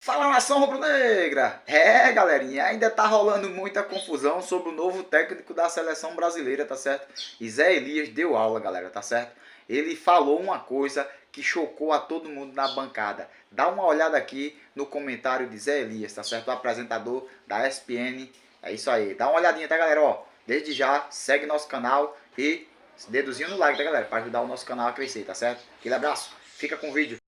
Fala, nação rubro-negra! Galerinha, ainda tá rolando muita confusão sobre o novo técnico da seleção brasileira, tá certo? E Zé Elias deu aula, galera, tá certo? Ele falou uma coisa que chocou a todo mundo na bancada. Dá uma olhada aqui no comentário de Zé Elias, tá certo? O apresentador da ESPN. É isso aí, dá uma olhadinha, tá, galera? Ó, desde já, segue nosso canal e deduzinho no like, tá, galera? Pra ajudar o nosso canal a crescer, tá certo? Aquele abraço, fica com o vídeo.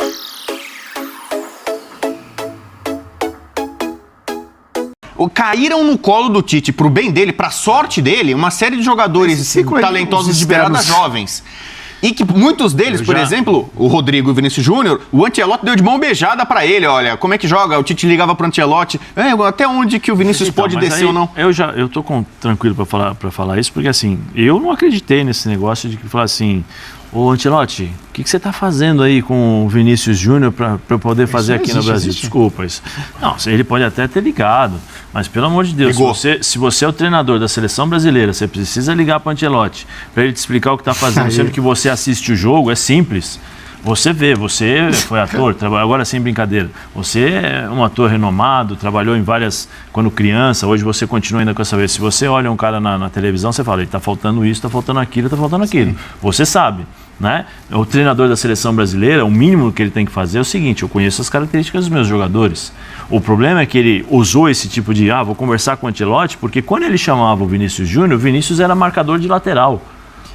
Caíram no colo do Tite, pro bem dele, pra sorte dele, uma série de jogadores talentosos de beirada jovens. E que muitos deles, por exemplo, o Rodrigo e o Vinícius Júnior, o Ancelotti deu de mão beijada pra ele, olha, como é que joga? O Tite ligava pro Ancelotti, até onde que o Vinícius pode descer ou não? Eu tô tranquilo pra falar isso, porque assim, eu não acreditei nesse negócio de que falar assim, ô Ancelotti, o que você tá fazendo aí com o Vinícius Júnior pra poder fazer aqui no Brasil? Desculpa, isso. Não, ele pode até ter ligado, mas pelo amor de Deus, se você é o treinador da seleção brasileira, você precisa ligar pro Ancelotti pra ele te explicar o que tá fazendo, sendo que você assiste o jogo, é simples. Você vê, você foi ator, agora sem brincadeira, você é um ator renomado, trabalhou em várias, quando criança, hoje você continua ainda com essa vez. Se você olha um cara na televisão, você fala, ele tá faltando isso, tá faltando aquilo, tá faltando aquilo. Sim. Você sabe, né? O treinador da seleção brasileira, o mínimo que ele tem que fazer é o seguinte, eu conheço as características dos meus jogadores. O problema é que ele usou esse tipo de, vou conversar com o Ancelotti, porque quando ele chamava o Vinícius Júnior, o Vinícius era marcador de lateral.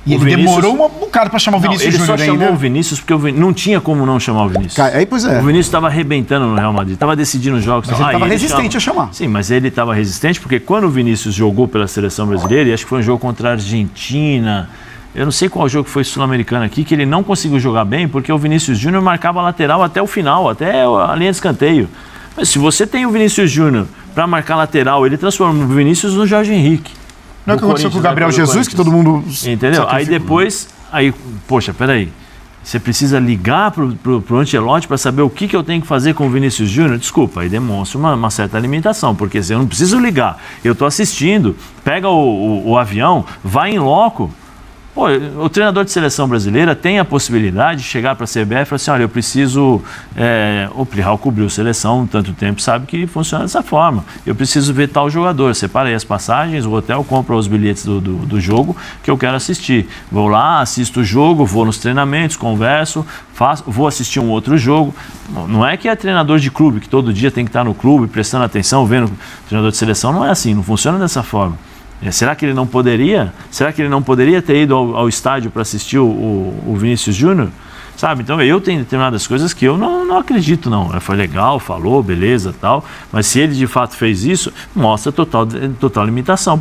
E ele demorou um bocado pra chamar o Vinícius Júnior ainda. Ele só chamou o Vinícius porque não tinha como não chamar o Vinícius. Aí, pois é. O Vinícius estava arrebentando no Real Madrid, estava decidindo os jogos. Mas ele estava resistente a chamar. Sim, mas ele estava resistente porque quando o Vinícius jogou pela seleção brasileira, e acho que foi um jogo contra a Argentina, eu não sei qual jogo foi sul-americano aqui, que ele não conseguiu jogar bem porque o Vinícius Júnior marcava a lateral até o final, até a linha de escanteio. Mas se você tem o Vinícius Júnior para marcar lateral, ele transforma o Vinícius no Jorge Henrique. Não é o que aconteceu com o Gabriel Jesus, que todo mundo... Entendeu? Aí depois... poxa, peraí. Você precisa ligar pro Ancelotti para saber o que eu tenho que fazer com o Vinícius Júnior? Desculpa, aí demonstra uma certa limitação, porque eu não preciso ligar. Eu estou assistindo, pega o avião, vai em loco. Pô, o treinador de seleção brasileira tem a possibilidade de chegar para a CBF e falar assim, olha, eu preciso... o Plihal cobriu seleção tanto tempo, sabe que funciona dessa forma. Eu preciso ver tal jogador, separei as passagens, o hotel compra os bilhetes do jogo que eu quero assistir. Vou lá, assisto o jogo, vou nos treinamentos, converso, vou assistir um outro jogo. Não é que é treinador de clube, que todo dia tem que estar no clube, prestando atenção, vendo o treinador de seleção. Não é assim, não funciona dessa forma. Será que ele não poderia? Será que ele não poderia ter ido ao estádio para assistir o Vinícius Júnior? Sabe? Então eu tenho determinadas coisas que eu não acredito, não. Foi legal, falou, beleza, tal. Mas se ele de fato fez isso, mostra total limitação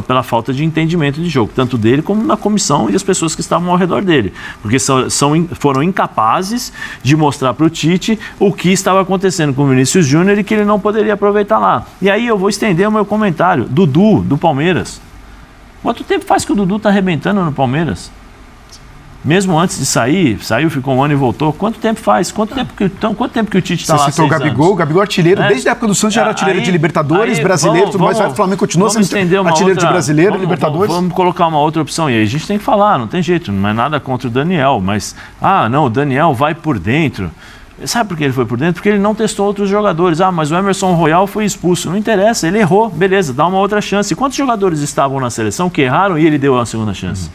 pela falta de entendimento de jogo, tanto dele como da comissão e as pessoas que estavam ao redor dele. Porque foram incapazes de mostrar para o Tite o que estava acontecendo com o Vinícius Júnior e que ele não poderia aproveitar lá. E aí eu vou estender o meu comentário. Dudu, do Palmeiras. Quanto tempo faz que o Dudu está arrebentando no Palmeiras? Mesmo antes de saiu, ficou um ano e voltou. Quanto tempo faz? Quanto tempo que o Tite está lá? Você citou o Gabigol artilheiro, desde a época do Santos já era artilheiro de Libertadores, brasileiro, tudo mais. O Flamengo continua sendo artilheiro de brasileiro, Libertadores. Vamos colocar uma outra opção. E aí a gente tem que falar, não tem jeito, não é nada contra o Daniel, mas, o Daniel vai por dentro. Sabe por que ele foi por dentro? Porque ele não testou outros jogadores. Mas o Emerson Royal foi expulso. Não interessa, ele errou. Beleza, dá uma outra chance. Quantos jogadores estavam na seleção que erraram e ele deu a segunda chance?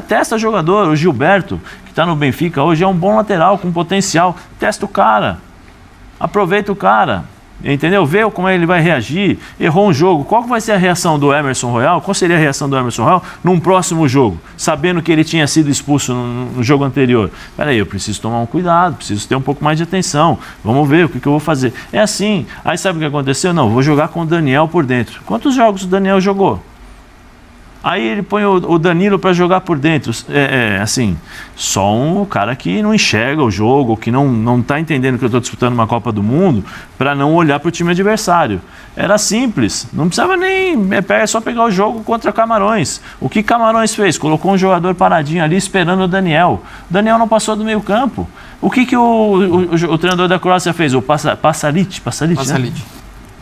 Testa jogador. O Gilberto, que está no Benfica hoje, é um bom lateral, com potencial. Testa o cara. Aproveita o cara. Entendeu? Vê como ele vai reagir. Errou um jogo. Qual vai ser a reação do Emerson Royal? Qual seria a reação do Emerson Royal num próximo jogo? Sabendo que ele tinha sido expulso no jogo anterior. Peraí, eu preciso tomar um cuidado, preciso ter um pouco mais de atenção. Vamos ver o que eu vou fazer. É assim. Aí sabe o que aconteceu? Não, vou jogar com o Daniel por dentro. Quantos jogos o Daniel jogou? Aí ele põe o Danilo para jogar por dentro. Assim, só um cara que não enxerga o jogo, que não está entendendo que eu estou disputando uma Copa do Mundo, para não olhar para o time adversário. Era simples, não precisava nem... É só pegar o jogo contra Camarões. O que Camarões fez? Colocou um jogador paradinho ali esperando o Daniel. O Daniel não passou do meio campo. O que o treinador da Croácia fez? O Pasalic, né?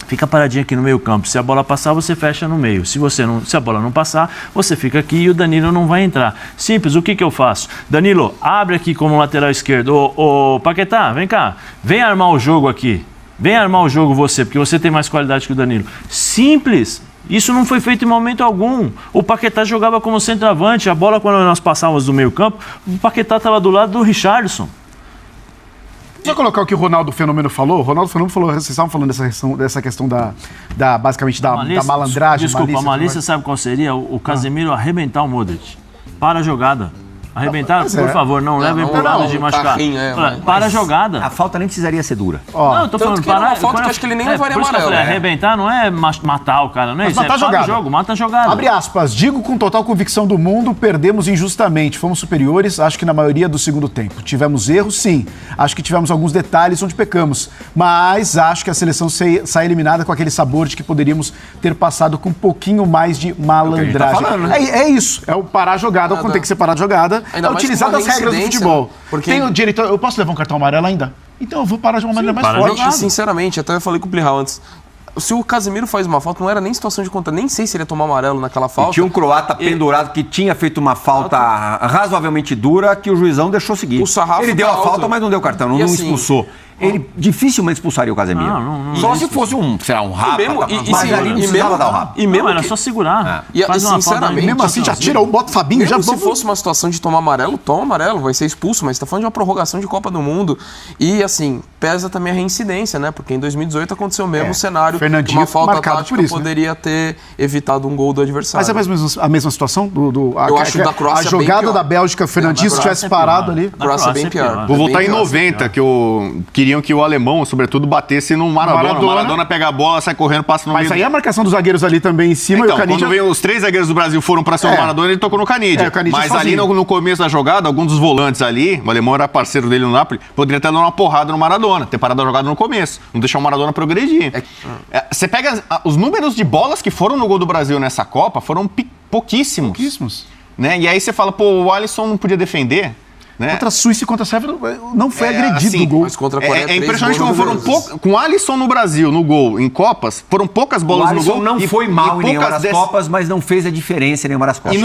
Fica paradinho aqui no meio campo. Se a bola passar, você fecha no meio. Se a bola não passar, você fica aqui e o Danilo não vai entrar. Simples, o que eu faço? Danilo, abre aqui como lateral esquerdo. Ô Paquetá, vem cá. Vem armar o jogo aqui. Vem armar o jogo você, porque você tem mais qualidade que o Danilo. Simples. Isso não foi feito em momento algum. O Paquetá jogava como centroavante. A bola, quando nós passávamos do meio campo, o Paquetá estava do lado do Richarlison. Só colocar o que o Ronaldo Fenômeno falou. O Ronaldo Fenômeno falou, vocês estavam falando dessa questão basicamente da malandragem. Desculpa, a malícia sabe qual seria? O Casemiro arrebentar o Modric. Para a jogada. Arrebentar, por favor, não levem por lado de machucar. Para a jogada. A falta nem precisaria ser dura. Não, eu tô falando, parar. A falta que eu acho que ele nem levaria amarelo. Por isso que eu falei, arrebentar não é matar o cara, não é mas isso. matar a jogada. Jogo, mata a jogada. Abre aspas, digo com total convicção do mundo, perdemos injustamente. Fomos superiores, acho que na maioria do segundo tempo. Tivemos erros, sim. Acho que tivemos alguns detalhes onde pecamos. Mas acho que a seleção sai eliminada com aquele sabor de que poderíamos ter passado com um pouquinho mais de malandragem. Tá falando, né? É isso, é o parar a jogada, quando tem que ser parar a jogada, é utilizar das regras do futebol. Porque... Tem o direito, eu posso levar um cartão amarelo ainda? Então eu vou parar de uma maneira mais forte. Sinceramente, até eu falei com o Plihal antes. Se o Casemiro faz uma falta, não era nem situação de conta. Nem sei se ele ia tomar amarelo naquela falta. E tinha um croata pendurado que tinha feito uma falta razoavelmente dura que o juizão deixou seguir. O sarrafo ele deu a falta, mas não deu cartão, não expulsou. Ele dificilmente expulsaria o Casemiro. Só se fosse um rapa. Mas ali não precisava dar o rapa. E mesmo era só segurar. E sinceramente, mesmo assim, já tira o bota o Fabinho. Já se fosse uma situação de tomar amarelo, toma amarelo, vai ser expulso. Mas você tá falando de uma prorrogação de Copa do Mundo. E assim, pesa também a reincidência, né? Porque em 2018 aconteceu o mesmo cenário. Fernandinho, uma falta tática tática poderia ter evitado um gol do adversário. Mas é a mesma situação? Eu acho da Croácia a jogada da Bélgica, o Fernandinho, se tivesse parado ali. A Croácia é bem pior. Vou voltar em 90, que queriam que o alemão, sobretudo, batesse no Maradona. O Maradona pega a bola, sai correndo, passa no meio. Mas aí a marcação dos zagueiros ali também em cima. Então, quando veio os 3 zagueiros do Brasil foram pra cima do Maradona, ele tocou no Canidia. Mas ali no começo da jogada, alguns dos volantes ali, o alemão era parceiro dele no Napoli, poderia ter dado uma porrada no Maradona, ter parado a jogada no começo, não deixar o Maradona progredir. Você pega os números de bolas que foram no gol do Brasil nessa Copa, foram pouquíssimos. Né? E aí você fala, o Alisson não podia defender. Né? Contra a Suíça e contra a Sérvia não foi agredido no gol. Mas contra a Coreia, é impressionante como foram com o Alisson no Brasil, no gol, em Copas, foram poucas bolas no gol. O Alisson não foi mal em nenhuma das Copas, mas não fez a diferença em nenhuma das Copas. E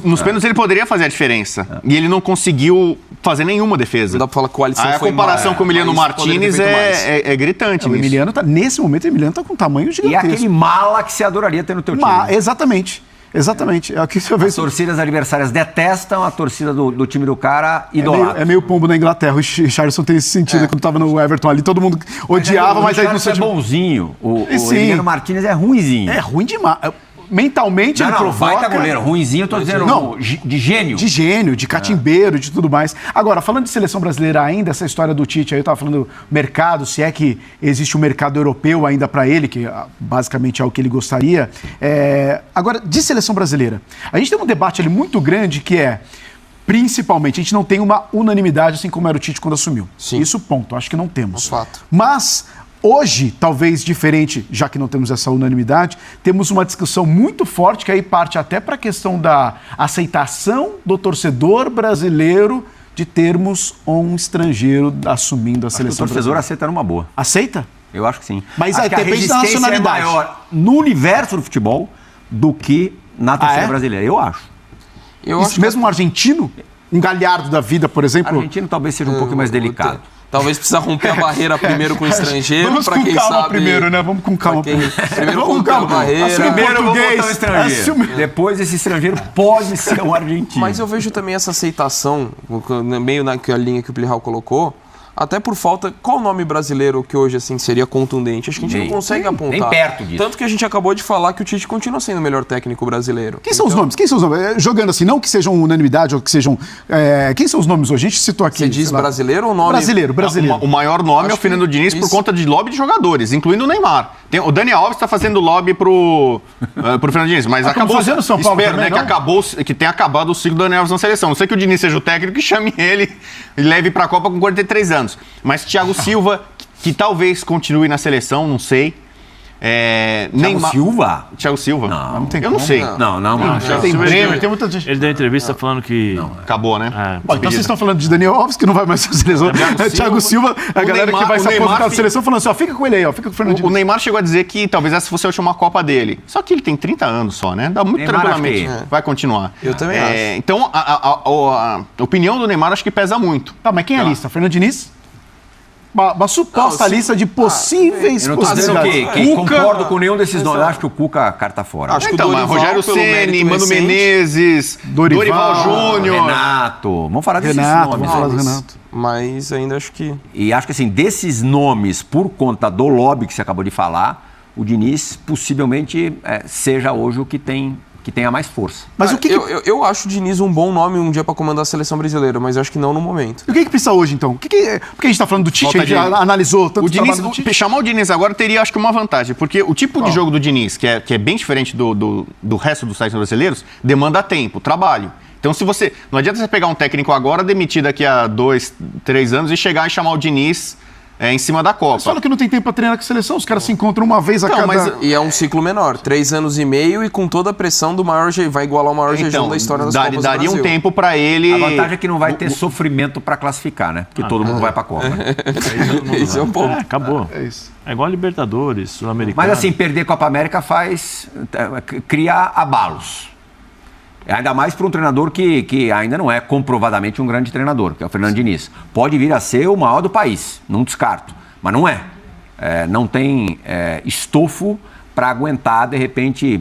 nos pênaltis ele poderia fazer a diferença. E ele não conseguiu fazer nenhuma defesa. Não dá pra falar que o Alisson foi mal. A comparação com o Emiliano Martínez é gritante. Nesse momento, o Emiliano tá com um tamanho gigantesco. E é aquele mala que você adoraria ter no teu time. Exatamente. É aqui você As torcidas adversárias detestam, a torcida do time do cara idolatra. É meio pombo na Inglaterra. O Richarlison tem esse sentido. Quando tava no Everton ali, todo mundo odiava, mas aí não sei. É bonzinho. O Emiliano Martínez é ruinzinho. É ruim demais. Mentalmente ele provoca... Baita goleiro, ruinzinho, eu tô dizendo, de gênio. De gênio, de catimbeiro, de tudo mais. Agora, falando de seleção brasileira ainda, essa história do Tite aí, eu tava falando do mercado, se é que existe um mercado europeu ainda para ele, que basicamente é o que ele gostaria. Agora, de seleção brasileira, a gente tem um debate ali muito grande que principalmente, a gente não tem uma unanimidade assim como era o Tite quando assumiu. Sim. Isso, ponto. Acho que não temos. Fato. Mas... hoje, talvez diferente, já que não temos essa unanimidade, temos uma discussão muito forte que aí parte até para a questão da aceitação do torcedor brasileiro de termos um estrangeiro assumindo a seleção brasileira. O torcedor aceita numa boa. Aceita? Eu acho que sim. Mas acho que a resistência é maior no universo do futebol do que na torcida brasileira. Eu acho. Isso mesmo um argentino? Um Galhardo da vida, por exemplo? Argentino talvez seja um pouco mais delicado. Talvez precisa romper a barreira primeiro com o estrangeiro. Vamos com calma primeiro, né? Vamos com calma. Primeiro romper a barreira. Primeiro vamos botar o estrangeiro. Depois esse estrangeiro pode ser um argentino. Mas eu vejo também essa aceitação, meio na linha que o Plihal colocou, até por falta... Qual o nome brasileiro que hoje assim seria contundente? Acho que a gente não consegue apontar. Nem perto disso. Tanto que a gente acabou de falar que o Tite continua sendo o melhor técnico brasileiro. Quem são os nomes? Jogando assim, não que sejam unanimidade ou que sejam... quem são os nomes hoje? A gente citou aqui. Você diz brasileiro ou nome? Brasileiro. O maior nome é o Fernando Diniz por conta de lobby de jogadores, incluindo o Neymar. O Dani Alves está fazendo lobby pro Fernando Diniz, mas acabou... fazendo São Paulo espero, também, né, que tenha acabado o ciclo do Dani Alves na seleção. Não sei que o Diniz seja o técnico que chame ele e leve para a Copa com 43 anos. Mas Thiago Silva, que talvez continue na seleção, não sei. Thiago Silva? Não tem eu não sei. Não. Tem muita gente. Ele deu entrevista falando que... Acabou, né? Bom, então vocês estão falando de Daniel Alves, que não vai mais ser seleção. Thiago Silva, a galera que vai se aposentar da seleção, falando assim, fica com ele aí, fica com o Fernandinho. O Neymar chegou a dizer que talvez essa fosse a última Copa dele. Só que ele tem 30 anos só, né? Dá muito tranquilamente. Vai continuar. Eu também acho. Então, a opinião do Neymar acho que pesa muito. Tá, mas quem é a lista? Fernando Diniz? uma suposta lista de possíveis Eu não tô dizendo possibilidades. que concordo com nenhum desses nomes. Eu acho que o Cuca carta fora. Acho que Então, o mas Dorival, Rogério pelo Ceni, mérito Mano recente, Menezes, Dorival Júnior. Renato. Vamos falar desses Renato, nomes. vamos falar do Renato. Mas ainda acho que... E acho que assim, desses nomes, por conta do lobby que você acabou de falar, o Diniz possivelmente seja hoje o que tenha mais força. Mas o que eu acho o Diniz um bom nome um dia para comandar a seleção brasileira, mas eu acho que não no momento. o que precisa hoje, então? Porque a gente tá falando do Tite, Falta a gente já de- analisou tanto O Diniz, trabalho do Tite. chamar o Diniz agora teria, acho que, uma vantagem, porque o tipo de jogo do Diniz, que é bem diferente do resto dos sites brasileiros, demanda tempo, trabalho. Então, não adianta você pegar um técnico agora, demitir daqui a 2, 3 anos e chegar e chamar o Diniz em cima da Copa. Mas fala que não tem tempo pra treinar com a seleção, os caras se encontram uma vez a Não, cada... mas- E é um ciclo menor, 3 anos e meio e com toda a pressão do maior vai igualar o maior jejum da história das Copas do daria um Brasil. tempo para ele. A vantagem é que não vai ter sofrimento para classificar, né? Porque todo mundo vai para a Copa. Né? Esse é um ponto. Acabou. É isso. É igual a Libertadores, Sul-Americana. Mas assim, perder Copa América cria abalos. Ainda mais para um treinador que ainda não é comprovadamente um grande treinador, que é o Fernando Diniz. Pode vir a ser o maior do país, não descarto, mas não é. Não tem estofo para aguentar, de repente,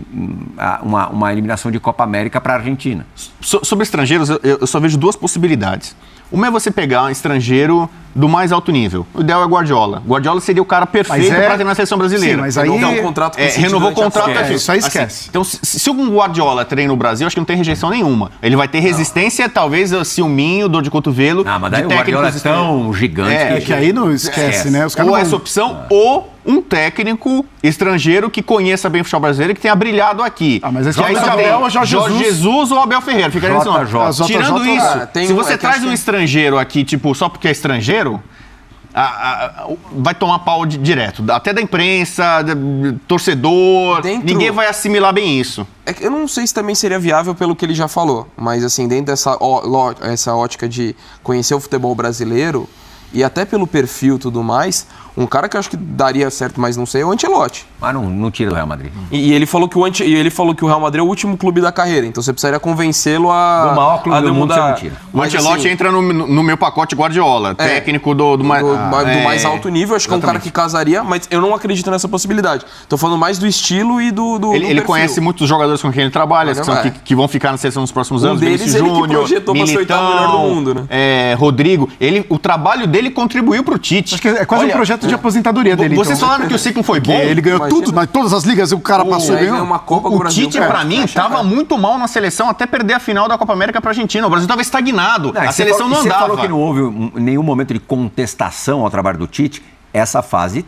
uma eliminação de Copa América para a Argentina. Sobre estrangeiros, eu só vejo 2 possibilidades. Uma é você pegar um estrangeiro do mais alto nível. O ideal é Guardiola. Guardiola seria o cara perfeito para treinar a seleção brasileira. Sim, mas aí... Renovou um contrato com o City renovou o durante a contrato. Copa. Isso aí Assim, esquece. então, se um Guardiola treina no Brasil, acho que não tem rejeição nenhuma. Ele vai ter resistência, talvez ciúminho, dor de cotovelo. Ah, mas daí de o Guardiola é técnicos tão gigante. É que aí não esquece, né? Os caras ou não essa vão- opção, ou um técnico estrangeiro que conheça bem o futebol brasileiro e que tenha brilhado aqui. Ah, mas esse Que aí é o só Abel tem ou Jorge Jesus ou Abel Ferreira. Fica nesse nome. JJ. Tirando JJ, isso, tem se um- você é que traz acho um que- estrangeiro aqui, tipo, só porque é estrangeiro, vai tomar pau direto. Até da imprensa, torcedor, ninguém vai assimilar bem isso. É que eu não sei se também seria viável pelo que ele já falou, mas assim, dentro dessa essa ótica de conhecer o futebol brasileiro e até pelo perfil e tudo mais, um cara que eu acho que daria certo, mas não sei, é o Ancelotti. Mas não tira do Real Madrid. E ele falou que o Real Madrid é o último clube da carreira, então você precisaria convencê-lo a... Do maior clube a do mundo mudar. você não tira. O Mas, Ancelotti assim, entra no meu pacote Guardiola, técnico do do mais alto nível, acho que é um cara que casaria, mas eu não acredito nessa possibilidade. Tô falando mais do estilo e do Ele perfil. conhece muitos jogadores com quem ele trabalha, que vão ficar na seleção nos próximos anos. deles Vinícius ele que Júnior, projetou pra ser o oitavo melhor do mundo, né? Rodrigo. O trabalho dele contribuiu pro Tite. Acho que é quase um projeto de aposentadoria dele. Vocês então. falaram que o ciclo foi bom. Ele ganhou Imagina. tudo, mas todas as ligas o cara passou e Aí ganha ganhou. uma Copa com o O Brasil. Tite, pra mim, estava muito mal na seleção até perder a final da Copa América pra Argentina. O Brasil estava estagnado. A seleção não Você andava. falou que não houve nenhum momento de contestação ao trabalho do Tite. Essa fase